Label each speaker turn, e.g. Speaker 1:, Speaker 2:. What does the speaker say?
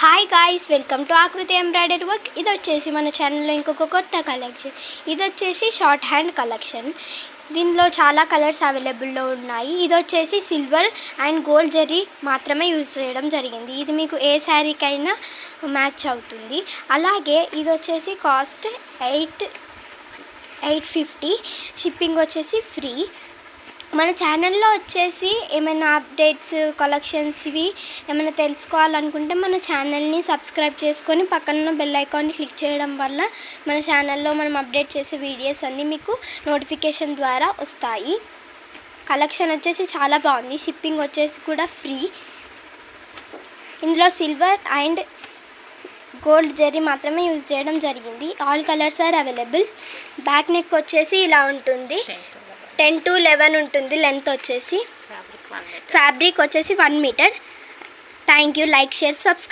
Speaker 1: Hi guys, welcome to ఆకృతి embroidery work. ఇది వచ్చేసి మన ఛానల్లో ఇంకొక కొత్త కలెక్షన్. ఇది వచ్చేసి షార్ట్ హ్యాండ్ కలెక్షన్. దీనిలో చాలా కలర్స్ అవైలబుల్లో ఉన్నాయి. ఇది వచ్చేసి సిల్వర్ అండ్ గోల్డ్ జరీ మాత్రమే యూజ్ చేయడం జరిగింది. ఇది మీకు ఏ శారీకైనా మ్యాచ్ అవుతుంది. అలాగే ఇది వచ్చేసి కాస్ట్ 850. షిప్పింగ్ వచ్చేసి ఫ్రీ. మన ఛానల్లో వచ్చేసి ఏమైనా అప్డేట్స్, కలెక్షన్స్ ఇవి ఏమైనా తెలుసుకోవాలనుకుంటే మన ఛానల్ని సబ్స్క్రైబ్ చేసుకొని పక్కన బెల్ ఐకాన్ని క్లిక్ చేయడం వల్ల మన ఛానల్లో మనం అప్డేట్ చేసే వీడియోస్ అన్నీ మీకు నోటిఫికేషన్ ద్వారా వస్తాయి. కలెక్షన్ వచ్చేసి చాలా బాగుంది. షిప్పింగ్ వచ్చేసి కూడా ఫ్రీ. ఇందులో సిల్వర్ అండ్ గోల్డ్ జరీ మాత్రమే యూజ్ చేయడం జరిగింది. All colours are available. Back neck వచ్చేసి ఇలా ఉంటుంది. 10 to 11 ఉంటుంది లెంత్ వచ్చేసి. ఫ్యాబ్రిక్ వచ్చేసి 1 metre. Thank you. Like, share, subscribe.